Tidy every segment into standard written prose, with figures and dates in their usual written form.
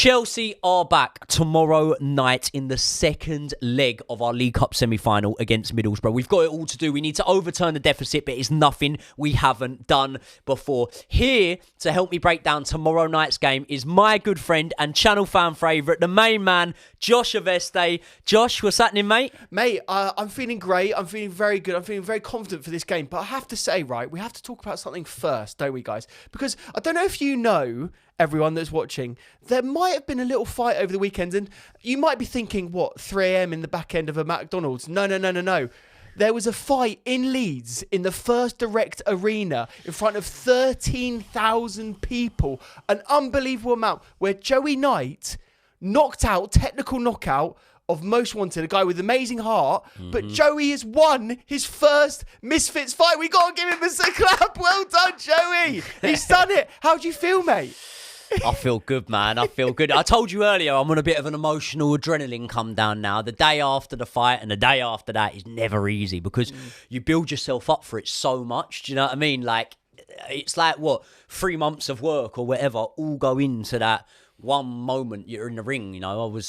Chelsea are back tomorrow night in the second leg of our League Cup semi-final against Middlesbrough. We've got it all to do. We need to overturn the deficit, but it's nothing we haven't done before. Here to help me break down tomorrow night's game is my good friend and channel fan favourite, the main man, Josh Aveste. Josh, what's happening, mate? Mate, I'm feeling great. I'm feeling very good. I'm feeling very confident for this game. But I have to say, right, we have to talk about something first, don't we, guys? Because I don't know if you know, everyone that's watching, there might have been a little fight over the weekend, and you might be thinking, what, 3 a.m. in the back end of a McDonald's? No. There was a fight in Leeds in the First Direct Arena in front of 13,000 people, an unbelievable amount, where Joey Knight knocked out, technical knockout, of Most Wanted, a guy with amazing heart, but Joey has won his first Misfits fight. We got to give him a clap. Well done, Joey. He's done it. How do you feel, mate? I feel good, man. I feel good. I told you earlier, I'm on a bit of an emotional adrenaline come down now. The day after the fight and the day after that is never easy because you build yourself up for it so much. Do you know what I mean? Like, it's like, 3 months of work or whatever all go into that one moment you're in the ring. You know,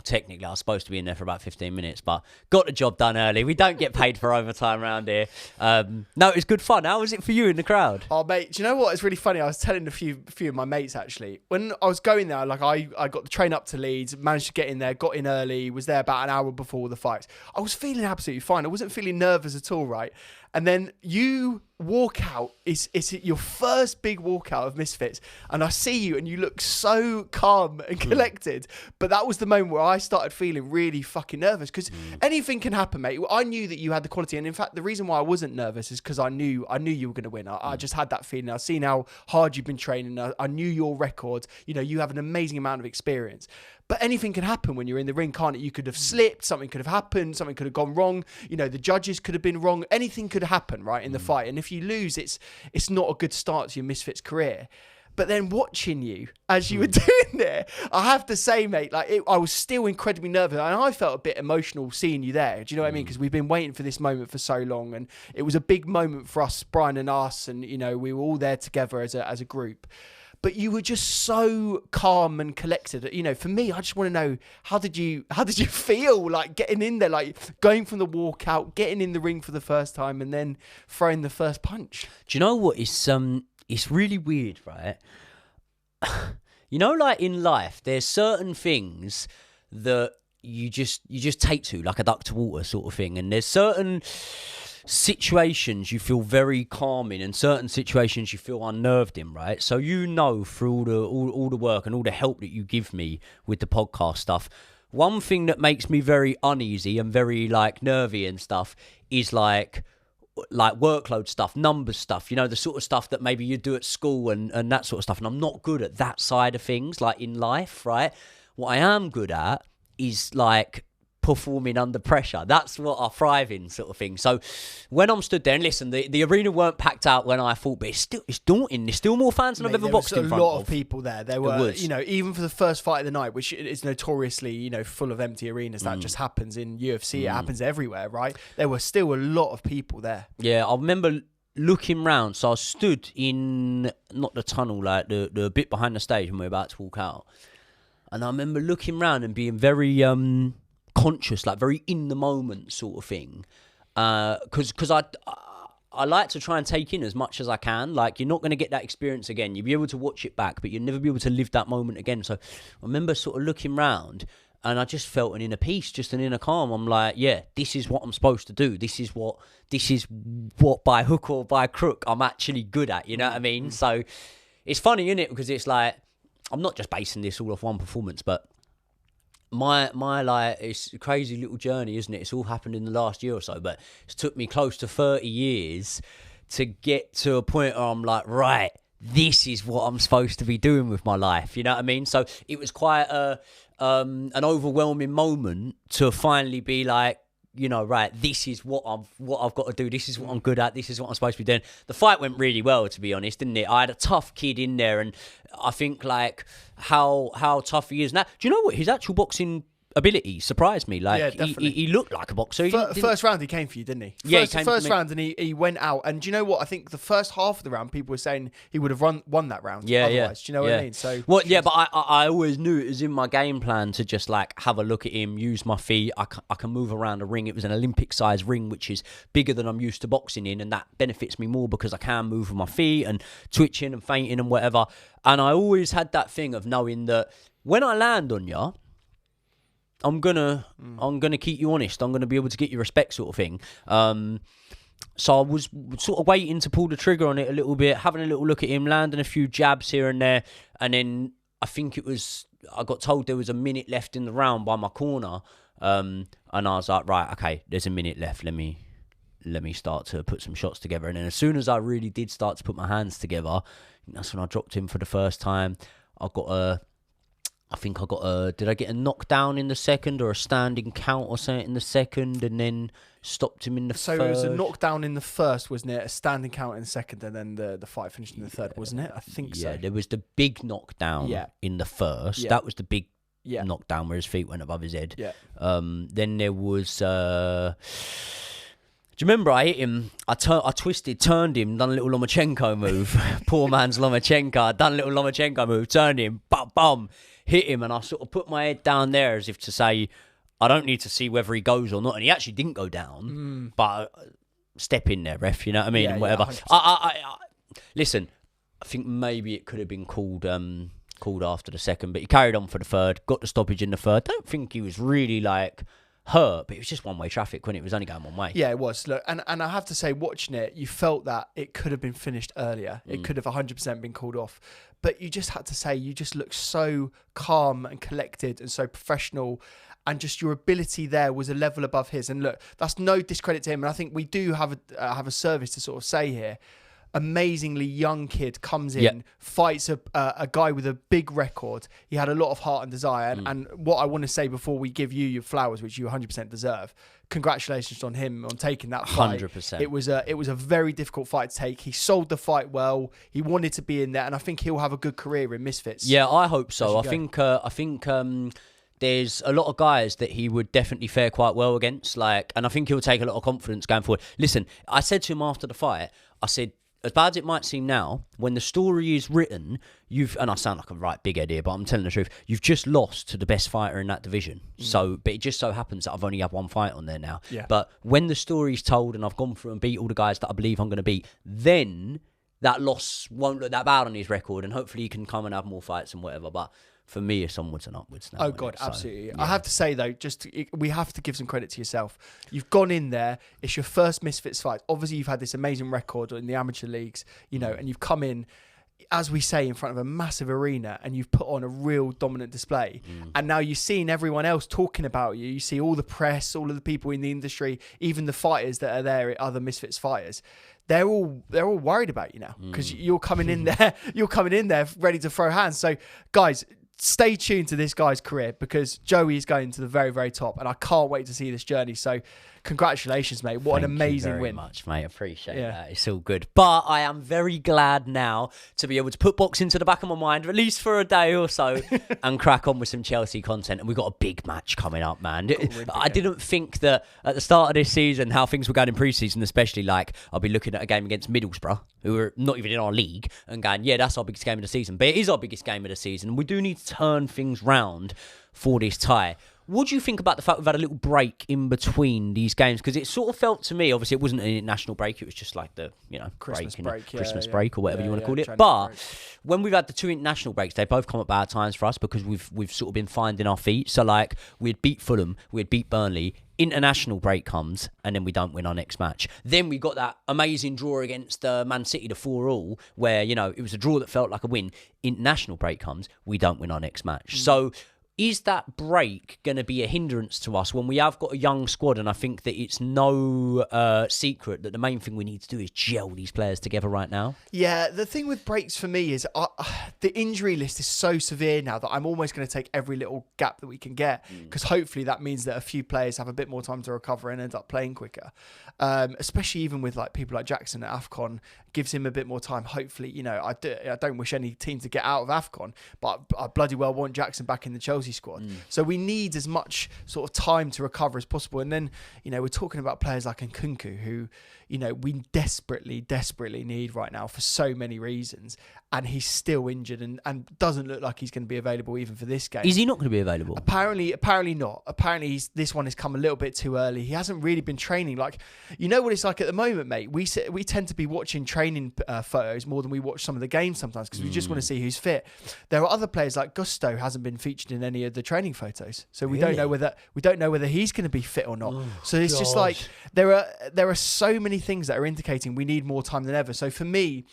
technically I was supposed to be in there for about 15 minutes, but got the job done early. We don't get paid for overtime around here. No, it was good fun. How was it for you in the crowd? Oh, mate, do you know what? It's really funny. I was telling a few of my mates, actually. When I was going there, like I got the train up to Leeds, managed to get in there, got in early, was there about an hour before the fights. I was feeling absolutely fine. I wasn't feeling nervous at all, right? And then you walk out, it's your first big walkout of Misfits, and I see you and you look so calm and collected. But that was the moment where I started feeling really fucking nervous because anything can happen, mate. I knew that you had the quality, and in fact, the reason why I wasn't nervous is because I knew you were going to win. I just had that feeling. I've seen how hard you've been training. I knew your record. You know, you have an amazing amount of experience. But anything can happen when you're in the ring, can't it? You could have slipped, something could have happened, something could have gone wrong. You know, the judges could have been wrong. Anything could happen, right, in the fight. And if you lose, it's not a good start to your Misfits career. But then watching you as you were doing there, I have to say, mate, I was still incredibly nervous, and I felt a bit emotional seeing you there. Do you know what I mean? Because we've been waiting for this moment for so long, and it was a big moment for us, Brian and us, and you know, we were all there together as a group. But you were just so calm and collected. You know, for me, I just want to know, how did you feel like getting in there, like going from the walkout, getting in the ring for the first time, and then throwing the first punch? Do you know what? It's really weird, right? You know, like in life, there's certain things that you just take to, like a duck to water sort of thing, and there's certain situations you feel very calm in and certain situations you feel unnerved in, right? So you know, through all the work and all the help that you give me with the podcast stuff, one thing that makes me very uneasy and very like nervy and stuff is like workload stuff, numbers stuff, you know, the sort of stuff that maybe you do at school and that sort of stuff. And I'm not good at that side of things, like in life, right? What I am good at is like performing under pressure. That's what I thrive in, sort of thing. So when I'm stood there, and listen, the arena weren't packed out when I thought, but it's daunting. There's still more fans than I've ever boxed in front of. There was a lot of people there. There were, you know, even for the first fight of the night, which is notoriously, you know, full of empty arenas. That just happens in UFC. It happens everywhere, right? There were still a lot of people there. Yeah, I remember looking round. So I stood in, not the tunnel, like the bit behind the stage when we were about to walk out. And I remember looking round and being very conscious, like very in the moment sort of thing, because I like to try and take in as much as I can. Like, you're not going to get that experience again. You'll be able to watch it back, but you'll never be able to live that moment again. So I remember sort of looking round, and I just felt an inner peace, just an inner calm. I'm like, yeah, this is what I'm supposed to do. This is what by hook or by crook I'm actually good at. You know what I mean? So it's funny, isn't it? Because it's like, I'm not just basing this all off one performance, but my like, it's a crazy little journey, isn't it? It's all happened in the last year or so, but it's took me close to 30 years to get to a point where I'm like, right, this is what I'm supposed to be doing with my life. You know what I mean? So it was quite an overwhelming moment to finally be like, you know, right, this is what I've got to do. This is what I'm good at. This is what I'm supposed to be doing. The fight went really well, to be honest, didn't it? I had a tough kid in there, and I think like how tough he is now. Do you know what? His actual boxing ability surprised me. Like, Yeah, definitely. he looked like a boxer. He didn't- First round, he came for you, didn't he? Yeah, First, he came for first me. round, and he went out. And do you know what? I think the first half of the round, people were saying he would have won that round. Yeah, otherwise. Do you know what I mean? So, well, yeah, but I always knew it was in my game plan to just like have a look at him, use my feet. I can move around a ring. It was an Olympic-sized ring, which is bigger than I'm used to boxing in, and that benefits me more because I can move with my feet and twitching and feinting and whatever. And I always had that thing of knowing that when I land on you, I'm gonna keep you honest. I'm gonna be able to get your respect, sort of thing. So I was sort of waiting to pull the trigger on it a little bit, having a little look at him, landing a few jabs here and there, and then I think I got told there was a minute left in the round by my corner, and I was like, right, okay, there's a minute left. Let me start to put some shots together. And then as soon as I really did start to put my hands together, that's when I dropped him for the first time. Did I get a knockdown in the second or a standing count or something in the second, and then stopped him in the so third? it was a knockdown in the first, wasn't it? A standing count in the second, and then the fight finished in the third, wasn't it? I think so. Yeah, there was the big knockdown in the first. Yeah. That was the big knockdown where his feet went above his head. Yeah. Then there was... do you remember I hit him? I twisted, turned him, done a little Lomachenko move. Poor man's Lomachenko. I done a little Lomachenko move, turned him, bum, hit him, and I sort of put my head down there as if to say, I don't need to see whether he goes or not. And he actually didn't go down, but step in there, ref, you know what I mean? And whatever. Listen, I think maybe it could have been called after the second, but he carried on for the third, got the stoppage in the third. Don't think he was really like... hurt, but it was just one-way traffic when it was only going one way. Yeah, it was. Look, and I have to say, watching it, you felt that it could have been finished earlier. It could have 100% been called off. But you just had to say, you just looked so calm and collected and so professional, and just your ability there was a level above his. And look, that's no discredit to him. And I think we do have a service to sort of say here. Amazingly young kid comes in, fights a guy with a big record. He had a lot of heart and desire. And what I want to say before we give you your flowers, which you 100% deserve, congratulations on him on taking that fight. 100%. It was a very difficult fight to take. He sold the fight well. He wanted to be in there, and I think he'll have a good career in Misfits. Yeah, I hope so. I think there's a lot of guys that he would definitely fare quite well against. And I think he'll take a lot of confidence going forward. Listen, I said to him after the fight, I said, as bad as it might seem now, when the story is written, and I sound like a right big head here, but I'm telling the truth, you've just lost to the best fighter in that division. So, but it just so happens that I've only had one fight on there now. Yeah. But when the story's told and I've gone through and beat all the guys that I believe I'm going to beat, then that loss won't look that bad on his record, and hopefully he can come and have more fights and whatever. But for me, it's onwards and upwards now. Oh, God, absolutely. I have to say, though, we have to give some credit to yourself. You've gone in there. It's your first Misfits fight. Obviously, you've had this amazing record in the amateur leagues, and you've come in, as we say, in front of a massive arena, and you've put on a real dominant display. And now you've seen everyone else talking about you. You see all the press, all of the people in the industry, even the fighters that are there, other Misfits fighters. They're all worried about you now because you're coming in there. You're coming in there ready to throw hands. So, guys, stay tuned to this guy's career because Joey is going to the very, very top, and I can't wait to see this journey. So, congratulations, mate! What an amazing win! Thank you very much, mate. Appreciate that. It's all good, but I am very glad now to be able to put boxing to the back of my mind, at least for a day or so, and crack on with some Chelsea content. And we've got a big match coming up, man. I didn't think that at the start of this season, how things were going in pre-season, especially I'll be looking at a game against Middlesbrough, who are not even in our league, and going, yeah, that's our biggest game of the season. But it is our biggest game of the season, and we do need to turn things round for this tie. What do you think about the fact we've had a little break in between these games? Because it sort of felt to me, obviously it wasn't an international break, it was just like the, Christmas break or whatever you want to call it. But when we've had the two international breaks, they both come at bad times for us because we've sort of been finding our feet. So we'd beat Fulham, we'd beat Burnley, international break comes, and then we don't win our next match. Then we got that amazing draw against Man City, the 4-4, where, it was a draw that felt like a win. International break comes, we don't win our next match. So is that break going to be a hindrance to us when we have got a young squad? And I think that it's no secret that the main thing we need to do is gel these players together right now. Yeah, the thing with breaks for me is the injury list is so severe now that I'm almost going to take every little gap that we can get, because hopefully that means that a few players have a bit more time to recover and end up playing quicker. Especially even with people like Jackson at AFCON, gives him a bit more time. Hopefully, I don't wish any team to get out of AFCON, but I bloody well want Jackson back in the Chelsea Chelsea squad. So we need as much sort of time to recover as possible. And then, we're talking about players like Nkunku, who, we desperately need right now for so many reasons. And he's still injured and doesn't look like he's going to be available even for this game. Is he not going to be available? Apparently not. Apparently this one has come a little bit too early. He hasn't really been training. Like, you know what it's like at the moment, mate? We tend to be watching training photos more than we watch some of the games sometimes because we just want to see who's fit. There are other players like Gusto hasn't been featured in any of the training photos, so we don't know whether he's going to be fit or not. So it's just like there are so many things that are indicating we need more time than ever. So for me,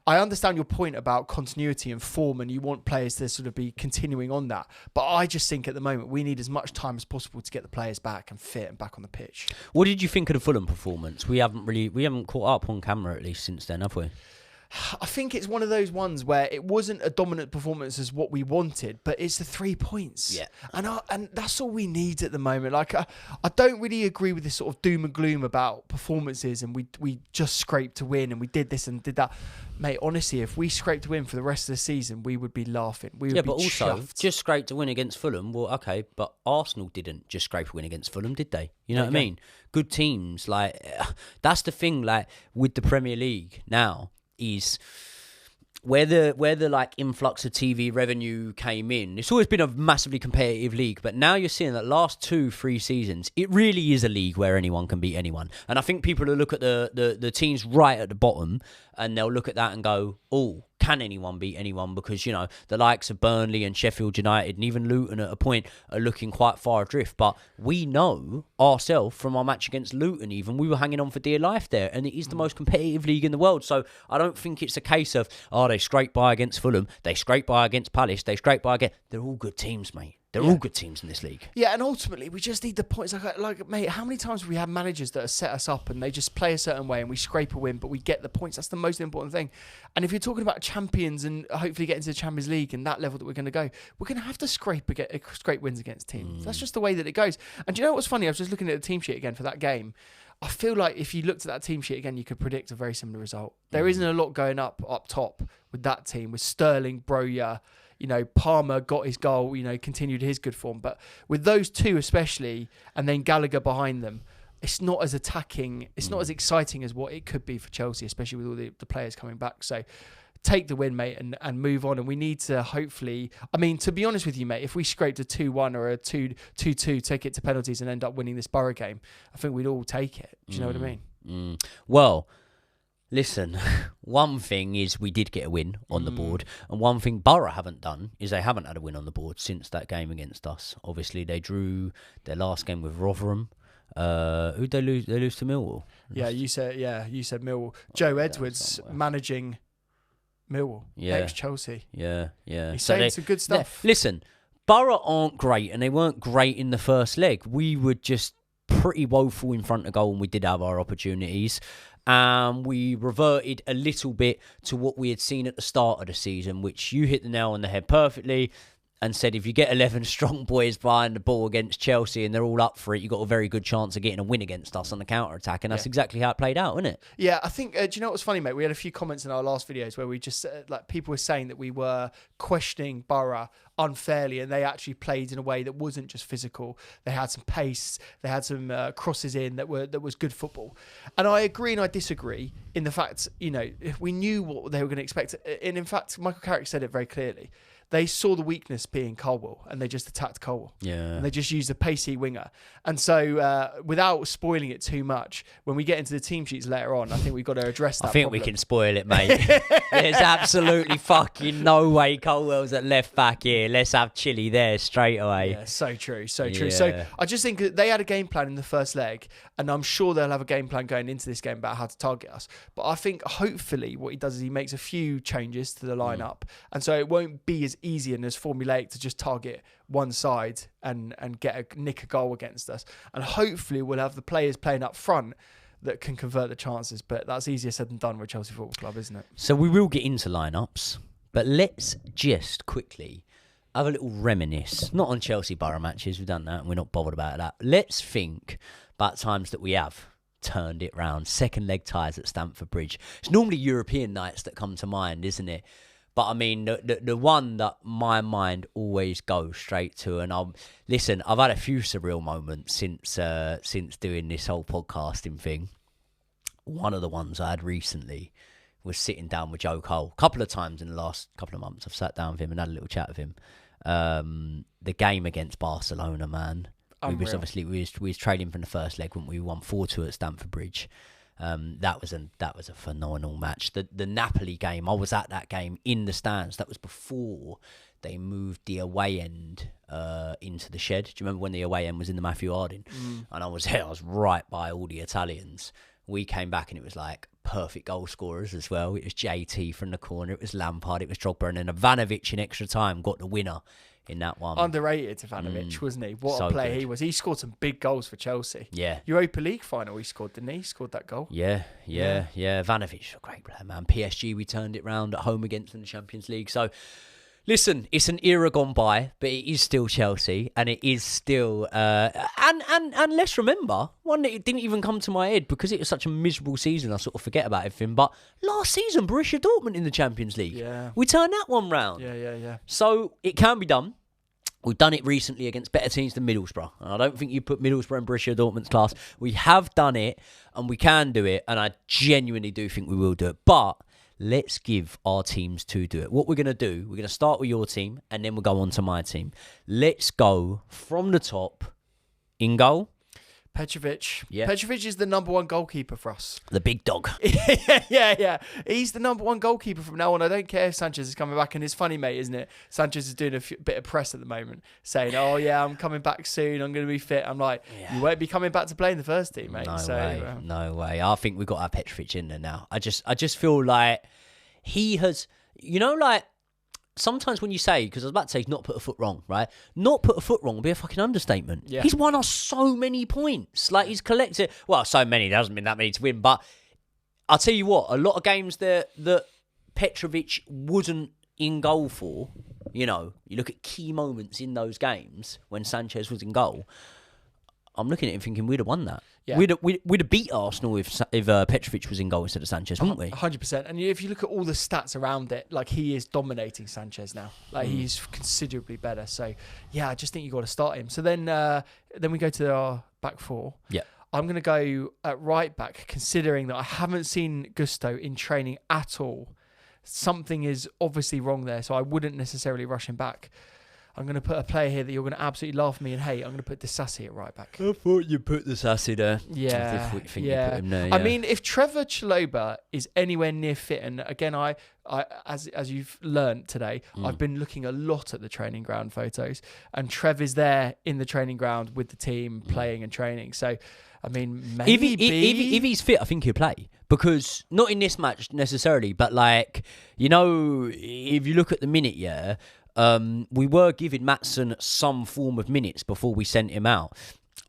I understand your point about continuity and form, and you want players to sort of be continuing on that. But I just think at the moment we need as much time as possible to get the players back and fit and back on the pitch. What did you think of the Fulham performance? We haven't caught up on camera at least since then, have we? I think it's one of those ones where it wasn't a dominant performance as what we wanted, but it's the 3 points. Yeah. And that's all we need at the moment. Like, I don't really agree with this sort of doom and gloom about performances and we just scraped to win and we did this and did that. Mate, honestly, if we scraped to win for the rest of the season, we would be laughing. We would be but also, chuffed. just scraped to win against Fulham. Well, okay, but Arsenal didn't just scrape a win against Fulham, did they? You know what I mean? Good teams. Like, that's the thing, like, with the Premier League now, is where the like influx of TV revenue came in. It's always been a massively competitive league, but now you're seeing that last 2-3 seasons, it really is a league where anyone can beat anyone. And I think people will look at the teams right at the bottom and they'll look at that and go, oh, can anyone beat anyone? Because, the likes of Burnley and Sheffield United and even Luton at a point are looking quite far adrift. But we know ourselves from our match against Luton even, we were hanging on for dear life there. And it is the most competitive league in the world. So I don't think it's a case of, they scraped by against Fulham, they scraped by against Palace, they scraped by against... They're all good teams, mate. They're all good teams in this league. Yeah, and ultimately, we just need the points. Like, mate, how many times have we had managers that have set us up and they just play a certain way and we scrape a win, but we get the points? That's the most important thing. And if you're talking about champions and hopefully getting to the Champions League and that level that we're going to go, we're going to have to scrape wins against teams. That's just the way that it goes. And do you know what's funny? I was just looking at the team sheet again for that game. I feel like if you looked at that team sheet again, you could predict a very similar result. There isn't a lot going up top with that team, with Sterling, Broja. Palmer got his goal, continued his good form. But with those two especially, and then Gallagher behind them, it's not as attacking, it's not as exciting as what it could be for Chelsea, especially with all the players coming back. So take the win, mate, and move on. And we need to hopefully... to be honest with you, mate, if we scraped a 2-1 or a 2-2, take it to penalties and end up winning this Borough game, I think we'd all take it. Do you know what I mean? Well... Listen, one thing is we did get a win on the board, and one thing Borough haven't done is they haven't had a win on the board since that game against us. Obviously, they drew their last game with Rotherham. Who'd they lose? They lose to Millwall. You said Millwall. Joe Edwards managing Millwall, ex-Chelsea. Yeah. He's saying some good stuff. Listen, Borough aren't great, and they weren't great in the first leg. We were just pretty woeful in front of goal, and we did have our opportunities. We reverted a little bit to what we had seen at the start of the season, which you hit the nail on the head perfectly and said if you get 11 strong boys behind the ball against Chelsea and they're all up for it, you've got a very good chance of getting a win against us on the counter-attack. And that's exactly how it played out, isn't it? Yeah, I think, do you know what's funny, mate? We had a few comments in our last videos where we just, people were saying that we were questioning Borough unfairly, and they actually played in a way that wasn't just physical. They had some pace, they had some crosses in that was good football. And I agree and I disagree in the fact, if we knew what they were going to expect. And in fact, Michael Carrick said it very clearly. They saw the weakness being Colwell and they just attacked Colwell. Yeah. And they just used a pacey winger. And so without spoiling it too much, when we get into the team sheets later on, I think we've got to address that problem. We can spoil it, mate. There's absolutely fucking no way Colwell's at left back here. Let's have Chile there straight away. Yeah, so true. So I just think that they had a game plan in the first leg, and I'm sure they'll have a game plan going into this game about how to target us. But I think hopefully what he does is he makes a few changes to the lineup. And so it won't be as easy and as formulaic to just target one side and nick a goal against us. And hopefully we'll have the players playing up front that can convert the chances. But that's easier said than done with Chelsea Football Club, isn't it? So we will get into lineups, but let's just quickly have a little reminisce. Not on Chelsea Borough matches, we've done that and we're not bothered about that. Let's think about times that we have turned it round. Second leg ties at Stamford Bridge. It's normally European nights that come to mind, isn't it? But I mean, the one that my mind always goes straight to, and I've had a few surreal moments since doing this whole podcasting thing. One of the ones I had recently was sitting down with Joe Cole. A couple of times in the last couple of months, I've sat down with him and had a little chat with him. The game against Barcelona, man. Unreal. We was trading from the first leg when we won 4-2 at Stamford Bridge. That was a phenomenal match. The Napoli game, I was at that game in the stands. That was before they moved the away end into the shed. Do you remember when the away end was in the Matthew Harding? And I was there. I was right by all the Italians. We came back and it was like perfect goal scorers as well. It was JT from the corner. It was Lampard. It was Drogba. And then Ivanovic in extra time got the winner in that one. Underrated Ivanovic, wasn't he? What a player he was. He scored some big goals for Chelsea. Yeah. Europa League final he scored, didn't he? He scored that goal. Yeah. Ivanovic, a great player, man. PSG, we turned it round at home against them in the Champions League. So, listen, it's an era gone by, but it is still Chelsea, and it is still... and let's remember, one that it didn't even come to my head because it was such a miserable season, I sort of forget about everything, but last season, Borussia Dortmund in the Champions League. Yeah. We turned that one round. Yeah. So, it can be done. We've done it recently against better teams than Middlesbrough. And I don't think you put Middlesbrough and Borussia Dortmund's class. We have done it, and we can do it, and I genuinely do think we will do it. But let's give our teams to do it. What we're going to do, we're going to start with your team, and then we'll go on to my team. Let's go from the top. In goal. Petrovic. Yeah. Petrovic is the number one goalkeeper for us. The big dog. Yeah. He's the number one goalkeeper from now on. I don't care if Sanchez is coming back. And it's funny, mate, isn't it? Sanchez is doing a bit of press at the moment, saying, oh, yeah, I'm coming back soon. I'm going to be fit. I'm like, You won't be coming back to play in the first team, mate. No way. I think we've got to have Petrovic in there now. I just feel like he has, like, sometimes when you say, because I was about to say not put a foot wrong, right? Not put a foot wrong would be a fucking understatement. Yeah. He's won us so many points. Like, he's collected... Well, so many. There hasn't been that many to win. But I'll tell you what, a lot of games that Petrovic wasn't in goal for, you look at key moments in those games when Sanchez was in goal, I'm looking at him thinking we'd have won that. Yeah. We'd have beat Arsenal if Petrovic was in goal instead of Sanchez, wouldn't we? 100%. And if you look at all the stats around it, like, he is dominating Sanchez now. Like, he's considerably better. So, yeah, I just think you got to start him. So then we go to our back four. Yeah. I'm going to go at right back, considering that I haven't seen Gusto in training at all. Something is obviously wrong there, so I wouldn't necessarily rush him back. I'm going to put a player here that you're going to absolutely laugh at me and hate. I'm going to put Disasi at right back. I thought you put Disasi there. Yeah. You put him there, I mean, if Trevor Chalobah is anywhere near fit, and again, I as you've learned today, I've been looking a lot at the training ground photos, and Trev is there in the training ground with the team playing and training. So, I mean, maybe if he's fit, I think he'll play. Because, not in this match necessarily, but like, if you look at the minute, we were giving Maatsen some form of minutes before we sent him out.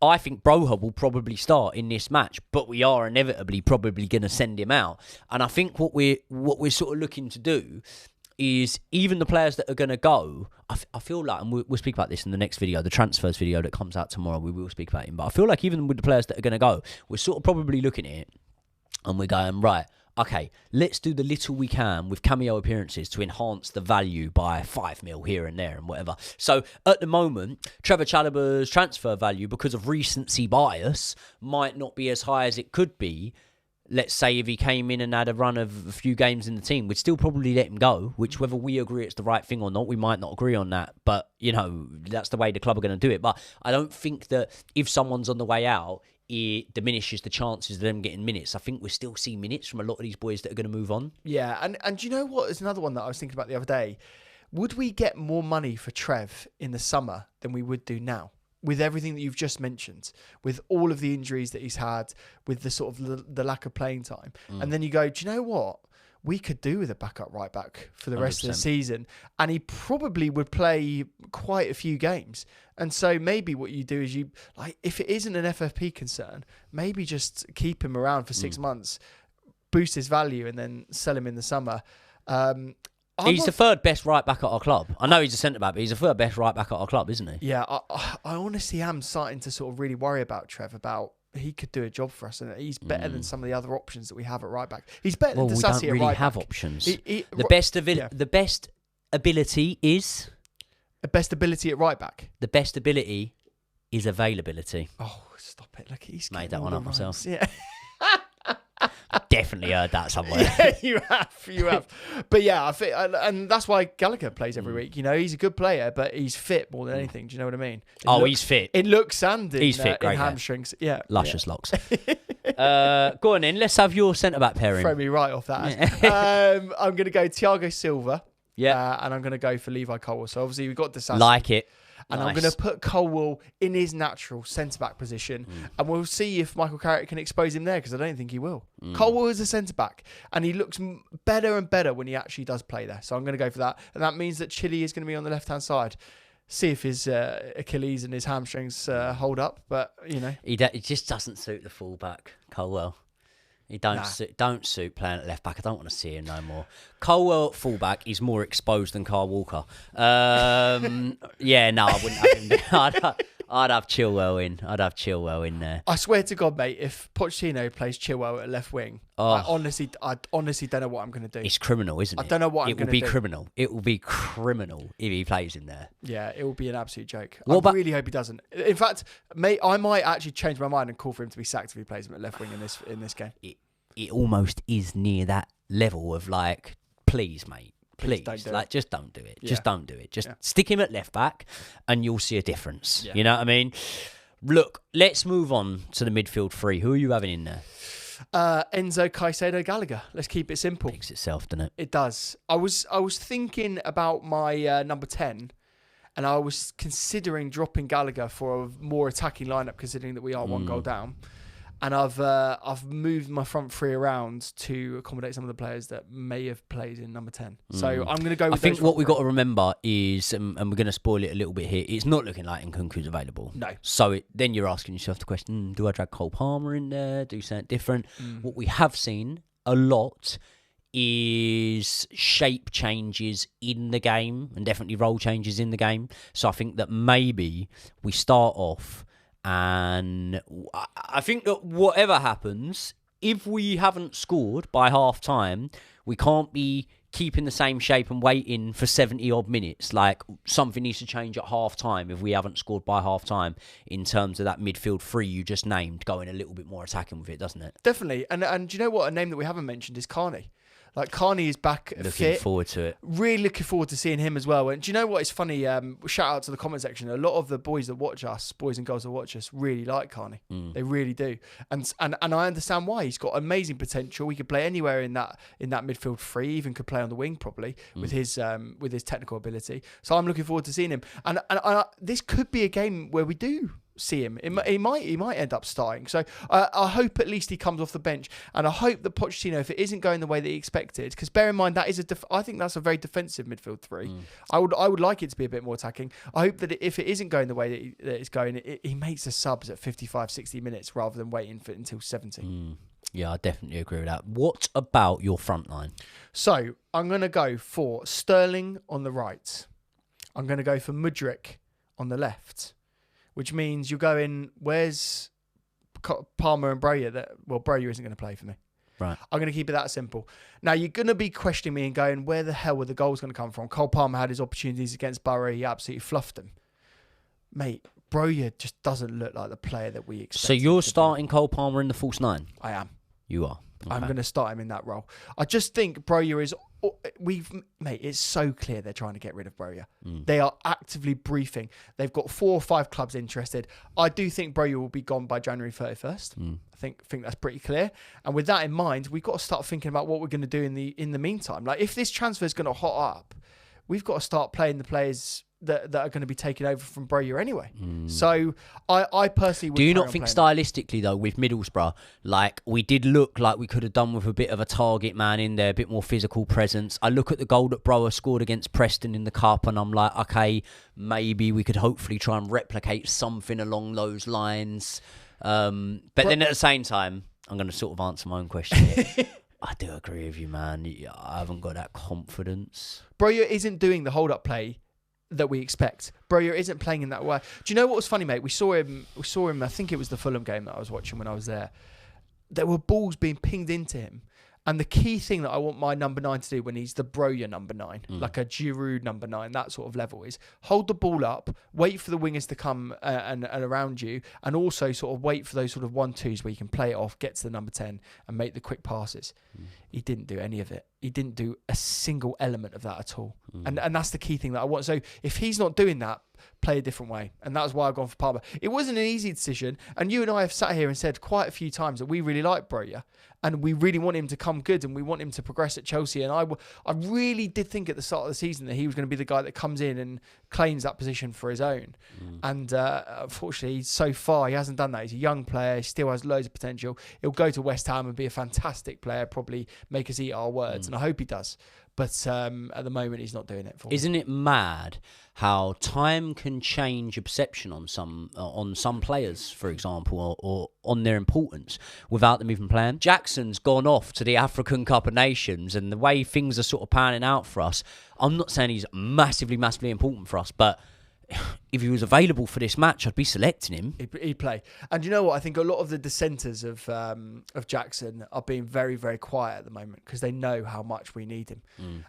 I think Broha will probably start in this match, but we are inevitably probably going to send him out. And I think what we're sort of looking to do is, even the players that are going to go, I feel like, and we'll speak about this in the next video, the transfers video that comes out tomorrow, we will speak about him. But I feel like even with the players that are going to go, we're sort of probably looking at it and we're going, right, okay, let's do the little we can with cameo appearances to enhance the value by 5 mil here and there and whatever. So at the moment, Trevor Chalobah's transfer value, because of recency bias, might not be as high as it could be. Let's say if he came in and had a run of a few games in the team, we'd still probably let him go, which whether we agree it's the right thing or not, we might not agree on that. But, that's the way the club are going to do it. But I don't think that if someone's on the way out, it diminishes the chances of them getting minutes. I think we still see minutes from a lot of these boys that are going to move on. Yeah, and you know what? There's another one that I was thinking about the other day. Would we get more money for Trev in the summer than we would do now? With everything that you've just mentioned, with all of the injuries that he's had, with the sort of the lack of playing time. And then you go, do you know what? We could do with a backup right back for the rest 100%. of the season. And he probably would play quite a few games. And so maybe what you do is if it isn't an FFP concern, maybe just keep him around for 6 months, boost his value, and then sell him in the summer. He's the third best right back at our club. I know he's a centre back, but he's the third best right back at our club, isn't he? Yeah, I honestly am starting to sort of really worry about Trev, about he could do a job for us, and he's better than some of the other options that we have at right back. He's better than we Disasi don't at really right have back. options. The best ability is the best ability at right back. the best ability is availability. Oh, stop it! Look, he's Made getting that all one the up myself. rhymes. Yeah. Definitely heard that somewhere. Yeah, you have. But yeah, I think, and that's why Gallagher plays every week. You know, he's a good player, but he's fit more than anything. Do you know what I mean? He's fit. It looks and He's fit, in great hair. hamstrings. Yeah, Luscious locks. Go on then. Let's have your centre back pairing. Throw me right off that. I'm going to go Thiago Silva. Yeah. And I'm going to go for Levi Colwill. So obviously we've got Disasi. Like it. And Nice. I'm going to put Colwill in his natural centre-back position. And we'll see if Michael Carrick can expose him there, because I don't think he will. Colwill is a centre-back. And he looks better and better when he actually does play there. So I'm going to go for that. And that means that Chile is going to be on the left-hand side. See if his Achilles and his hamstrings hold up. But, you know. He just doesn't suit the full-back, Colwell. He don't suit playing at left back. I don't want to see him no more. Colwell at fullback is more exposed than Kyle Walker. Yeah, no, I wouldn't have him. I'd have Chilwell in. I'd have Chilwell in there. I swear to God, mate, if Pochettino plays Chilwell at left wing, I honestly don't know what I'm going to do. It's criminal, isn't it? I don't know what I'm going to do. It will be criminal. It will be criminal if he plays in there. Yeah, it will be an absolute joke. I really hope he doesn't. In fact, mate, I might actually change my mind and call for him to be sacked if he plays him at left wing in this game. It almost is near that level of like, please, mate. Please, just don't do it. Yeah. Just don't do it. Just stick him at left back and you'll see a difference. Yeah. You know what I mean? Look, let's move on to the midfield three. Who are you having in there? Enzo, Caicedo, Gallagher. Let's keep it simple. Picks itself, doesn't it? It does. I was thinking about my number 10, and I was considering dropping Gallagher for a more attacking lineup, considering that we are one goal down. And I've moved my front three around to accommodate some of the players that may have played in number 10. So I'm going to go with I think what we've got to remember is, and we're going to spoil it a little bit here, it's not looking like Nkunku's available. No. So then you're asking yourself the question, do I drag Cole Palmer in there? Do something different? What we have seen a lot is shape changes in the game and definitely role changes in the game. So I think that maybe we start off, and I think that whatever happens, if we haven't scored by half time, we can't be keeping the same shape and waiting for 70 odd minutes. Like, something needs to change at half time if we haven't scored by half time, in terms of that midfield three you just named, going a little bit more attacking with it, doesn't it? Definitely. And do you know what? A name that we haven't mentioned is Carney. Like, Carney is back looking fit. Forward to it. Really looking forward to seeing him as well. And do you know what? It's funny. Shout out to the comment section. A lot of the boys that watch us, boys and girls that watch us, really like Carney. They really do. And I understand why. He's got amazing potential. He could play anywhere in that midfield three. Even could play on the wing probably with his technical ability. So I'm looking forward to seeing him. And this could be a game where we do see him. He might end up starting. So I hope at least he comes off the bench, and I hope that Pochettino, if it isn't going the way that he expected, because bear in mind that is I think that's a very defensive midfield three. I would like it to be a bit more attacking. I hope that if it isn't going the way that it's going, he makes the subs at 55, 60 minutes rather than waiting for until 70. Yeah, I definitely agree with that. What about your front line? So I'm going to go for Sterling on the right. I'm going to go for Mudryk on the left. Which means you're going, where's Palmer and Broja? Broja isn't going to play for me. Right. I'm going to keep it that simple. Now, you're going to be questioning me and going, where the hell were the goals going to come from? Cole Palmer had his opportunities against Borough. He absolutely fluffed them. Mate, Broja just doesn't look like the player that we expect. So you're starting Cole Palmer in the false nine? I am. You are. Okay. I'm going to start him in that role. I just think Broja is... Mate, it's so clear they're trying to get rid of Broja. They are actively briefing. They've got 4 or 5 clubs interested. I do think Broja will be gone by January 31st. I think that's pretty clear. And with that in mind, we've got to start thinking about what we're going to do in the meantime. Like, if this transfer is going to hot up, we've got to start playing the players that are going to be taken over from Broja anyway. So I personally would. Do you not think stylistically though, with Middlesbrough, like, we did look like we could have done with a bit of a target man in there, a bit more physical presence? I look at the goal that Broja scored against Preston in the Cup and I'm like, okay, maybe we could hopefully try and replicate something along those lines. But then at the same time, I'm going to sort of answer my own question here. I do agree with you, man. I haven't got that confidence. Broja isn't doing the hold-up play that we expect. Broja isn't playing in that way. Do you know what was funny, mate? We saw him. I think it was the Fulham game that I was watching when I was there. There were balls being pinged into him. And the key thing that I want my number 9 to do when he's the Broja number 9, like a Giroud number 9, that sort of level, is hold the ball up, wait for the wingers to come and around you, and also sort of wait for those sort of 1-2s where you can play it off, get to the number 10 and make the quick passes. He didn't do any of it. He didn't do a single element of that at all. And that's the key thing that I want. So if he's not doing that, play a different way. And that's why I've gone for Palmer. It wasn't an easy decision. And you and I have sat here and said quite a few times that we really like Broja and we really want him to come good and we want him to progress at Chelsea. And I really did think at the start of the season that he was going to be the guy that comes in and claims that position for his own. And unfortunately, so far, he hasn't done that. He's a young player. He still has loads of potential. He'll go to West Ham and be a fantastic player, probably make us eat our words. And I hope he does. But at the moment, he's not doing it for me. Isn't it mad how time can change a perception on some players, for example, or on their importance without them even playing? Jackson's gone off to the African Cup of Nations, and the way things are sort of panning out for us, I'm not saying he's massively, massively important for us, but if he was available for this match, I'd be selecting him. He'd play. And you know what? I think a lot of the dissenters of Jackson are being very, very quiet at the moment because they know how much we need him.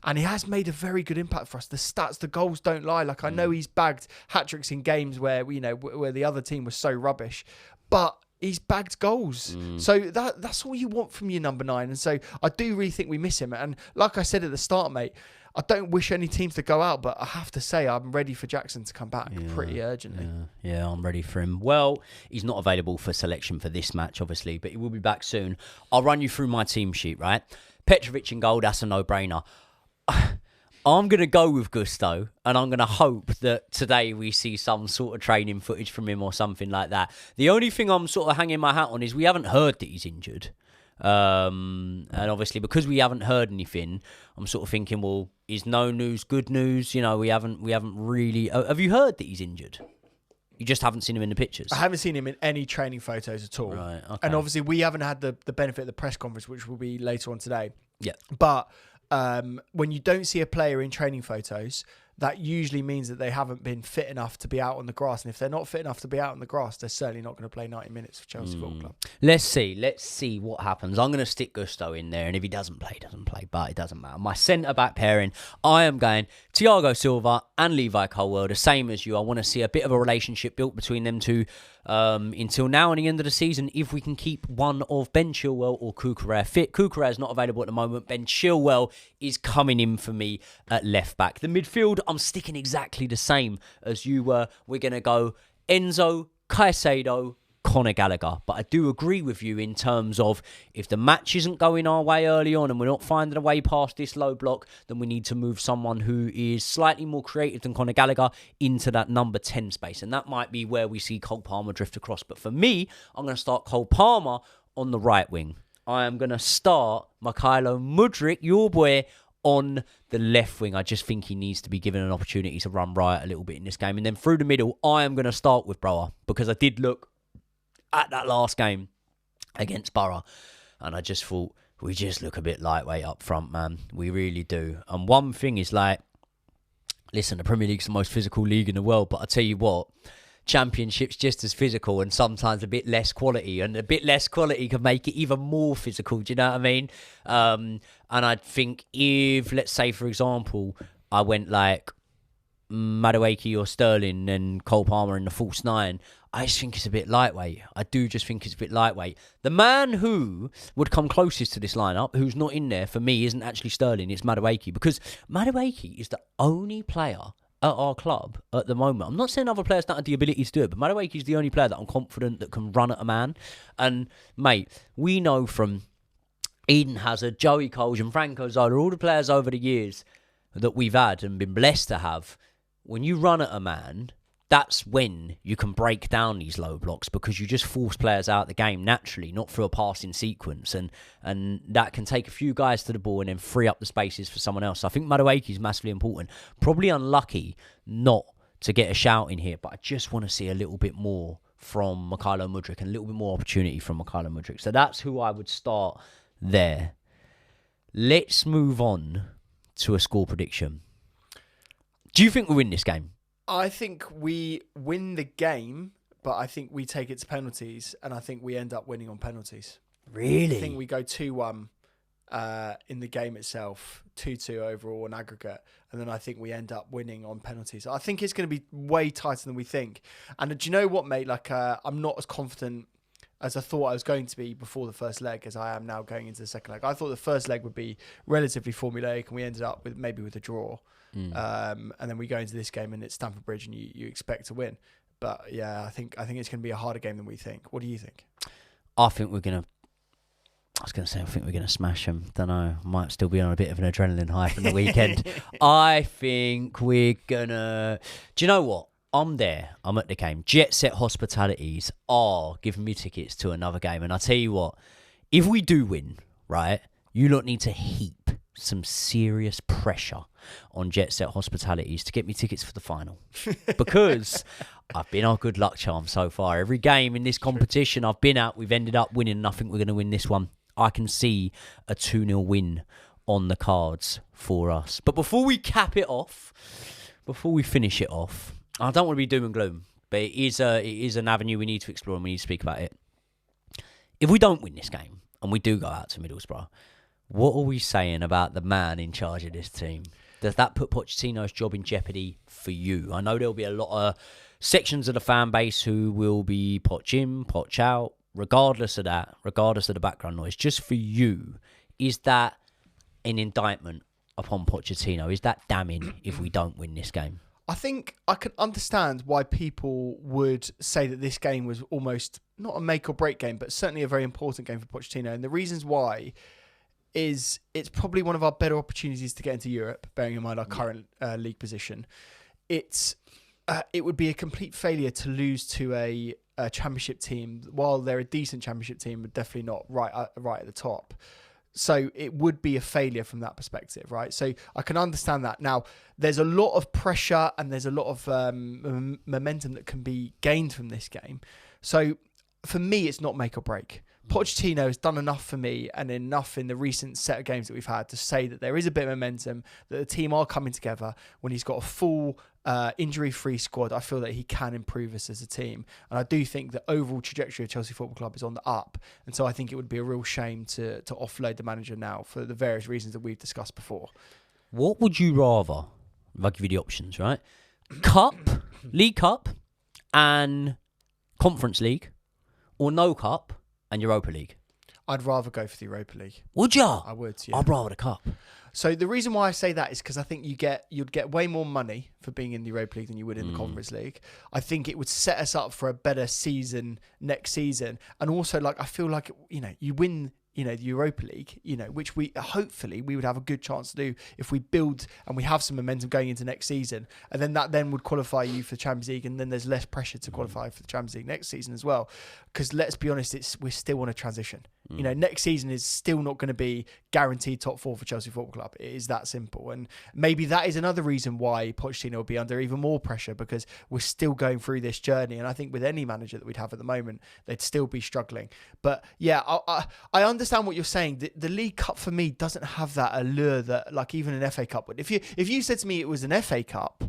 And he has made a very good impact for us. The stats, the goals don't lie. Like, I know he's bagged hat-tricks in games where, where the other team was so rubbish. But he's bagged goals. So that's all you want from your number 9. And so I do really think we miss him. And like I said at the start, mate, I don't wish any teams to go out, but I have to say I'm ready for Jackson to come back pretty urgently. Yeah, I'm ready for him. Well, he's not available for selection for this match, obviously, but he will be back soon. I'll run you through my team sheet, right? Petrovic in goal, that's a no-brainer. I'm going to go with Gusto, and I'm going to hope that today we see some sort of training footage from him or something like that. The only thing I'm sort of hanging my hat on is we haven't heard that he's injured. And obviously, because we haven't heard anything, I'm sort of thinking, well, is no news good news? We haven't really. Have you heard that he's injured? You just haven't seen him in the pictures. I haven't seen him in any training photos at all. Right. Okay. And obviously, we haven't had the benefit of the press conference, which will be later on today. Yeah. But when you don't see a player in training photos, that usually means that they haven't been fit enough to be out on the grass. And if they're not fit enough to be out on the grass, they're certainly not going to play 90 minutes for Chelsea Football Club. Let's see what happens. I'm going to stick Gusto in there, and if he doesn't play, doesn't play. But it doesn't matter. My centre-back pairing, I am going Thiago Silva and Levi Colwill, the same as you. I want to see a bit of a relationship built between them two until now and the end of the season, if we can keep one of Ben Chilwell or Cucurella fit. Cucurella is not available at the moment. Ben Chilwell is coming in for me at left-back. The midfield, I'm sticking exactly the same as you were. We're going to go Enzo, Caicedo, Conor Gallagher. But I do agree with you in terms of if the match isn't going our way early on and we're not finding a way past this low block, then we need to move someone who is slightly more creative than Conor Gallagher into that number 10 space. And that might be where we see Cole Palmer drift across. But for me, I'm going to start Cole Palmer on the right wing. I am going to start Mykhailo Mudryk, your boy, on the left wing. I just think he needs to be given an opportunity to run riot a little bit in this game. And then through the middle, I am going to start with Broja, because I did look at that last game against Borough and I just thought, we just look a bit lightweight up front, man. We really do. And one thing is, like, listen, the Premier League's the most physical league in the world, but I tell you what, Championship's just as physical and sometimes a bit less quality, and a bit less quality can make it even more physical. Do you know what I mean? And I think if, let's say, for example, I went like Madueke or Sterling and Cole Palmer in the false 9, I just think it's a bit lightweight. I do just think it's a bit lightweight. The man who would come closest to this lineup, who's not in there for me, isn't actually Sterling, it's Madueke, because Madueke is the only player at our club at the moment. I'm not saying other players don't have the ability to do it, but Madueke is the only player that I'm confident that can run at a man. And, mate, we know from Eden Hazard, Joey Coles and Franco Zola, all the players over the years that we've had and been blessed to have, when you run at a man, that's when you can break down these low blocks, because you just force players out of the game naturally, not through a passing sequence. And that can take a few guys to the ball and then free up the spaces for someone else. So I think Madueke is massively important. Probably unlucky not to get a shout in here, but I just want to see a little bit more from Mykhailo Mudryk and a little bit more opportunity from Mykhailo Mudryk. So that's who I would start there. Let's move on to a score prediction. Do you think we win this game? I think we win the game, but I think we take it to penalties, and I think we end up winning on penalties. Really? I think we go 2-1 in the game itself, 2-2 overall on aggregate, and then I think we end up winning on penalties. I think it's going to be way tighter than we think. And do you know what, mate? Like, I'm not as confident as I thought I was going to be before the first leg as I am now going into the second leg. I thought the first leg would be relatively formulaic, and we ended up with a draw. And then we go into this game and it's Stamford Bridge and you expect to win. But yeah, I think it's going to be a harder game than we think. What do you think? I think we're going to... I was going to say, I think we're going to smash them. Don't know. Might still be on a bit of an adrenaline high from the weekend. I think we're going to... Do you know what? I'm there. I'm at the game. Jet Set Hospitalities are giving me tickets to another game. And I tell you what, if we do win, right, you lot need to heap some serious pressure on Jet Set Hospitalities to get me tickets for the final. Because I've been our good luck charm so far. Every game in this competition I've been at, we've ended up winning. And I think we're going to win this one. I can see a 2-0 win on the cards for us. But before we cap it off, before we finish it off, I don't want to be doom and gloom, but it is an avenue we need to explore and we need to speak about it. If we don't win this game and we do go out to Middlesbrough, what are we saying about the man in charge of this team? Does that put Pochettino's job in jeopardy for you? I know there'll be a lot of sections of the fan base who will be Poch in, Poch out, regardless of that, regardless of the background noise. Just for you, is that an indictment upon Pochettino? Is that damning if we don't win this game? I think I can understand why people would say that this game was almost not a make or break game, but certainly a very important game for Pochettino. And the reasons why is it's probably one of our better opportunities to get into Europe, bearing in mind our current league position. It would be a complete failure to lose to a championship team. While they're a decent championship team, but definitely not right at the top. So it would be a failure from that perspective, right? So I can understand that. Now, there's a lot of pressure and there's a lot of momentum that can be gained from this game. So for me, it's not make or break. Pochettino has done enough for me and enough in the recent set of games that we've had to say that there is a bit of momentum, that the team are coming together. When he's got a full injury-free squad, I feel that he can improve us as a team. And I do think the overall trajectory of Chelsea Football Club is on the up. And so I think it would be a real shame to offload the manager now for the various reasons that we've discussed before. What would you rather? I'll give you the options, right? Cup, League Cup, and Conference League, or no Cup and Europa League? I'd rather go for the Europa League. Would ya? I would, yeah. I'd rather the Cup. So the reason why I say that is because I think you'd get way more money for being in the Europa League than you would in the Conference League. I think it would set us up for a better season next season. And also, like, I feel like, you win, the Europa League, which we hopefully we would have a good chance to do if we build and we have some momentum going into next season. And then that would qualify you for the Champions League. And then there's less pressure to qualify for the Champions League next season as well. Because let's be honest, we're still on a transition. Next season is still not going to be guaranteed top four for Chelsea Football Club. It is that simple. And maybe that is another reason why Pochettino will be under even more pressure, because we're still going through this journey. And I think with any manager that we'd have at the moment, they'd still be struggling. But yeah, I understand what you're saying. The League Cup for me doesn't have that allure that like even an FA Cup would. If you said to me it was an FA Cup,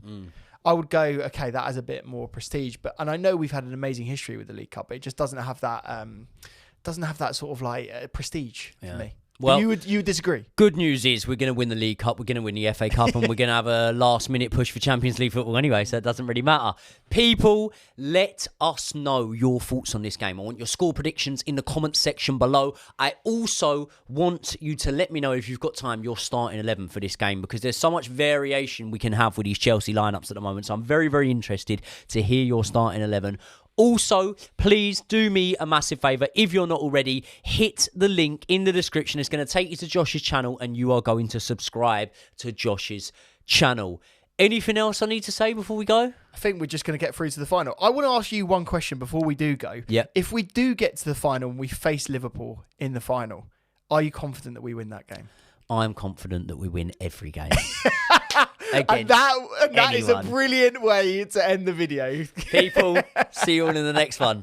I would go, okay, that has a bit more prestige. And I know we've had an amazing history with the League Cup, but it just doesn't have that sort of like prestige for me. Well, you disagree? Good news is we're going to win the League Cup, we're going to win the FA Cup, and we're going to have a last-minute push for Champions League football anyway, so it doesn't really matter. People, let us know your thoughts on this game. I want your score predictions in the comments section below. I also want you to let me know, if you've got time, your starting 11 for this game, because there's so much variation we can have with these Chelsea lineups at the moment, so I'm very, very interested to hear your starting 11. Also, please do me a massive favour. If you're not already, hit the link in the description. It's going to take you to Josh's channel and you are going to subscribe to Josh's channel. Anything else I need to say before we go? I think we're just going to get through to the final. I want to ask you one question before we do go. Yeah. If we do get to the final and we face Liverpool in the final, are you confident that we win that game? I'm confident that we win every game. And that is a brilliant way to end the video. People, see you all in the next one.